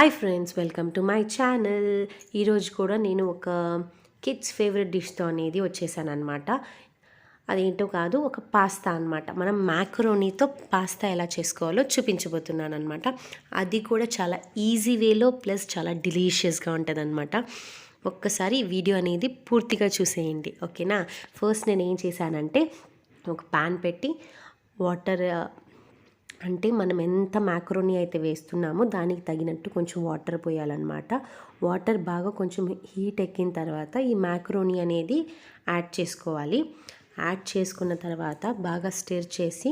Hi friends, welcome to my channel. ఈరోజు కూడా నేను ఒక కిడ్స్ ఫేవరెట్ డిష్తో అనేది వచ్చేసాను అనమాట. అదేంటో కాదు, ఒక పాస్తా అనమాట. మనం మ్యాకరోనీతో పాస్తా ఎలా చేసుకోవాలో చూపించబోతున్నాను అనమాట. అది కూడా చాలా ఈజీ వేలో ప్లస్ చాలా డిలీషియస్గా ఉంటుంది అనమాట. ఒక్కసారి ఈ వీడియో అనేది పూర్తిగా చూసేయండి, ఓకేనా. ఫస్ట్ నేను ఏం చేశానంటే ఒక ప్యాన్ పెట్టి వాటర్, అంటే మనం ఎంత మ్యాక్రోనీ అయితే వేస్తున్నామో దానికి తగినట్టు కొంచెం వాటర్ పోయాలన్నమాట. వాటర్ బాగా కొంచెం హీట్ ఎక్కిన తర్వాత ఈ మ్యాక్రోనీ అనేది యాడ్ చేసుకోవాలి. యాడ్ చేసుకున్న తర్వాత బాగా స్టిర్ చేసి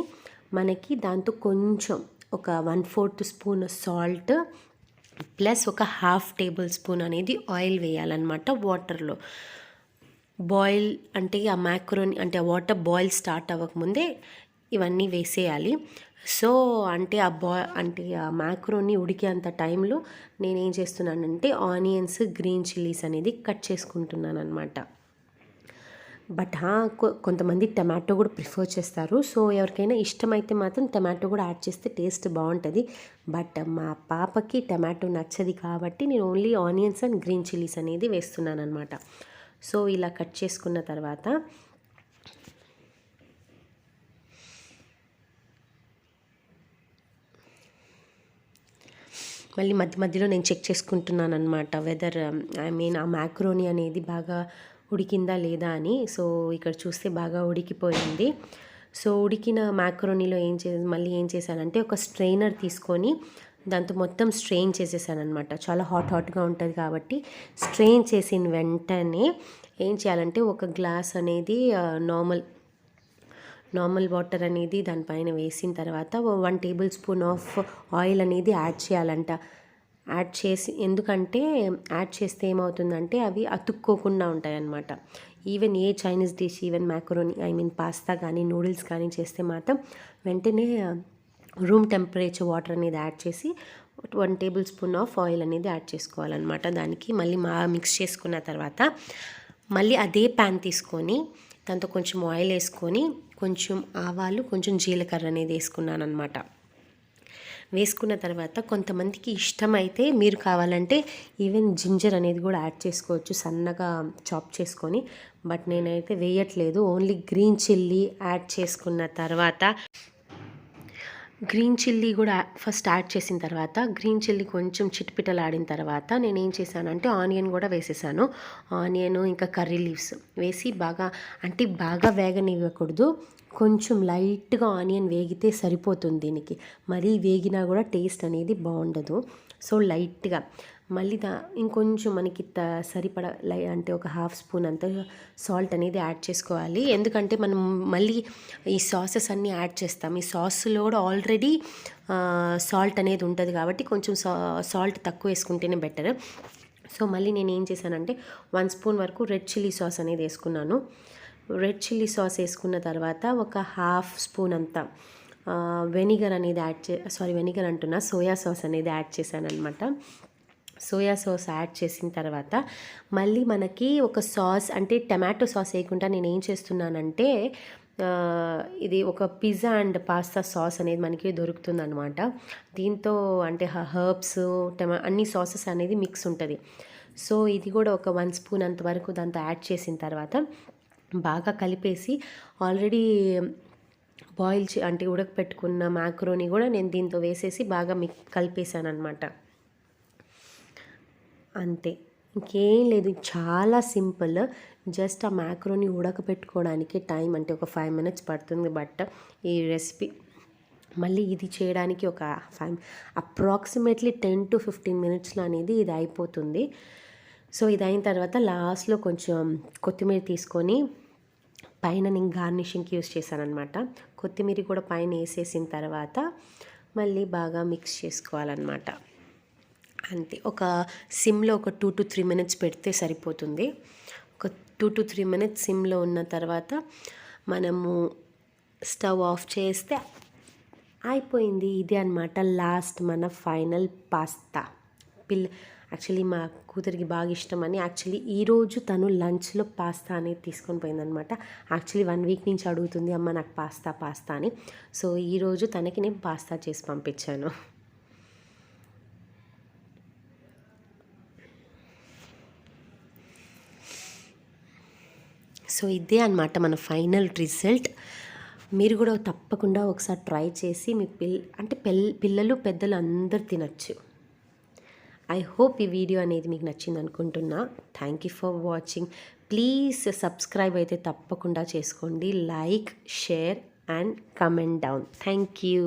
మనకి దాంతో కొంచెం ఒక 1/4 స్పూన్ సాల్ట్ ప్లస్ ఒక 1/2 టేబుల్ స్పూన్ అనేది ఆయిల్ వేయాలన్నమాట. వాటర్లో బాయిల్ అంటే ఆ మ్యాక్రోనీ అంటే వాటర్ బాయిల్ స్టార్ట్ అవ్వకముందే ఇవన్నీ వేసేయాలి. సో అంటే ఆ మ్యాక్రోని ఉడికేంత టైంలో నేనేం చేస్తున్నానంటే ఆనియన్స్, గ్రీన్ చిల్లీస్ అనేది కట్ చేసుకుంటున్నాను అనమాట. బట్ కొంతమంది టమాటో కూడా ప్రిఫర్ చేస్తారు. సో ఎవరికైనా ఇష్టమైతే మాత్రం టమాటో కూడా యాడ్ చేస్తే టేస్ట్ బాగుంటుంది. బట్ మా పాపకి టమాటో నచ్చది కాబట్టి నేను only onions and green chillies అనేది వేస్తున్నాను అనమాట. సో ఇలా కట్ చేసుకున్న తర్వాత మళ్ళీ మధ్యలో నేను చెక్ చేసుకుంటున్నాను అనమాట వెదర్ ఆ మ్యాక్రోనీ అనేది బాగా ఉడికిందా లేదా అని. సో ఇక్కడ చూస్తే బాగా ఉడికిపోయింది. సో ఉడికిన మ్యాక్రోనీలో మళ్ళీ ఏం చేశానంటే ఒక స్ట్రెయినర్ తీసుకొని దాంతో మొత్తం స్ట్రెయిన్ చేసేసాను అనమాట. చాలా హాట్గా ఉంటుంది కాబట్టి స్ట్రెయిన్ చేసిన వెంటనే ఏం చేయాలంటే ఒక గ్లాస్ అనేది నార్మల్ వాటర్ అనేది దానిపైన వేసిన తర్వాత 1 టేబుల్ స్పూన్ ఆఫ్ ఆయిల్ అనేది యాడ్ చేయాలంట. యాడ్ చేసి ఎందుకంటే యాడ్ చేస్తే ఏమవుతుందంటే అవి అతుక్కోకుండా ఉంటాయన్నమాట. ఈవెన్ ఏ Chinese dish, even macaroni pasta కానీ నూడిల్స్ కానీ చేస్తే మాత్రం వెంటనే రూమ్ టెంపరేచర్ వాటర్ అనేది యాడ్ చేసి 1 టేబుల్ స్పూన్ ఆఫ్ ఆయిల్ అనేది యాడ్ చేసుకోవాలన్నమాట. దానికి మళ్ళీ మిక్స్ చేసుకున్న తర్వాత మళ్ళీ అదే ప్యాన్ తీసుకొని దాంతో కొంచెం ఆయిల్ వేసుకొని కొంచెం ఆవాలు, కొంచెం జీలకర్ర అనేది వేసుకున్నాను అనమాట. వేసుకున్న తర్వాత కొంతమందికి ఇష్టమైతే మీరు కావాలంటే ఈవెన్ జింజర్ అనేది కూడా యాడ్ చేసుకోవచ్చు సన్నగా చాప్ చేసుకొని. బట్ నేనైతే వేయట్లేదు. ఓన్లీ గ్రీన్ చిల్లీ యాడ్ చేసుకున్న తర్వాత గ్రీన్ చిల్లీ కూడా ఫస్ట్ యాడ్ చేసిన తర్వాత గ్రీన్ చిల్లీ కొంచెం చిటిపిటలాడిన తర్వాత నేను ఏం చేశానంటే ఆనియన్ కూడా వేసేసాను. ఆనియన్ ఇంకా కర్రీ లీవ్స్ వేసి బాగా వేగనివ్వకూడదు. కొంచెం లైట్గా ఆనియన్ వేగితే సరిపోతుంది దీనికి. మరీ వేగినా కూడా టేస్ట్ అనేది బాగుండదు. సో లైట్గా మళ్ళీ ఇంకొంచెం మనకి సరిపడా అంటే ఒక 1/2 స్పూన్ అంత సాల్ట్ అనేది యాడ్ చేసుకోవాలి. ఎందుకంటే మనం మళ్ళీ ఈ సాసెస్ అన్నీ యాడ్ చేస్తాం. ఈ సాస్లో కూడా ఆల్రెడీ సాల్ట్ అనేది ఉంటుంది కాబట్టి కొంచెం సాల్ట్ తక్కువ వేసుకుంటేనే బెటర్. సో మళ్ళీ నేను ఏం చేశానంటే 1 స్పూన్ వరకు రెడ్ చిల్లీ సాస్ అనేది వేసుకున్నాను. రెడ్ చిల్లీ సాస్ వేసుకున్న తర్వాత ఒక 1/2 స్పూన్ అంతా వెనిగర్ అనేది సోయా సాస్ అనేది యాడ్ చేశాను అనమాట. సోయా సాస్ యాడ్ చేసిన తర్వాత మళ్ళీ మనకి ఒక సాస్ అంటే టమాటో సాస్ వేయకుండా నేను ఏం చేస్తున్నానంటే ఇది ఒక పిజ్జా అండ్ పాస్తా సాస్ అనేది మనకి దొరుకుతుంది అనమాట. దీంతో అంటే హర్బ్స్ అన్ని సాసెస్ అనేది మిక్స్ ఉంటుంది. సో ఇది కూడా ఒక 1 స్పూన్ అంతవరకు దాంతో యాడ్ చేసిన తర్వాత బాగా కలిపేసి ఆల్రెడీ అంటే ఉడకపెట్టుకున్న మ్యాక్రోనీ కూడా నేను దీంతో వేసేసి బాగా కలిపేసాను అనమాట. అంతే, ఇంకేం లేదు. చాలా సింపుల్. జస్ట్ ఆ మ్యాక్రోనీ ఉడకపెట్టుకోవడానికి టైం అంటే ఒక 5 మినిట్స్ పడుతుంది. బట్ ఈ రెసిపీ మళ్ళీ ఇది చేయడానికి ఒక అప్రాక్సిమేట్లీ 10 to 15 మినిట్స్లో అనేది ఇది అయిపోతుంది. సో ఇది అయిన తర్వాత లాస్ట్లో కొంచెం కొత్తిమీర తీసుకొని పైన నేను గార్నిషింగ్కి యూస్ చేశాను అనమాట. కొత్తిమీర కూడా పైన వేసేసిన తర్వాత మళ్ళీ బాగా మిక్స్ చేసుకోవాలన్నమాట. అంతే, ఒక సిమ్లో ఒక 2 to 3 మినిట్స్ పెడితే సరిపోతుంది. ఒక 2 to 3 మినిట్స్ సిమ్లో ఉన్న తర్వాత మనము స్టవ్ ఆఫ్ చేస్తే అయిపోయింది. ఇది అనమాట లాస్ట్ మన ఫైనల్ పాస్తా. యాక్చువల్లీ మా కూతురికి బాగా ఇష్టమని ఈరోజు తను లంచ్లో పాస్తా అనేది తీసుకొని పోయిందనమాట. 1 వీక్ నుంచి అడుగుతుంది, అమ్మ నాకు పాస్తా అని. సో ఈరోజు తనకి నేను పాస్తా చేసి పంపించాను. సో ఇదే అనమాట మన ఫైనల్ రిజల్ట్. మీరు కూడా తప్పకుండా ఒకసారి ట్రై చేసి మీ పిల్లలు పెద్దలు అందరు తినచ్చు. ఐ హోప్ ఈ వీడియో అనేది మీకు నచ్చింది అనుకుంటున్నా. Thank you for watching. Please subscribe అయితే తప్పకుండా చేసుకోండి. Like, share and comment down. Thank you.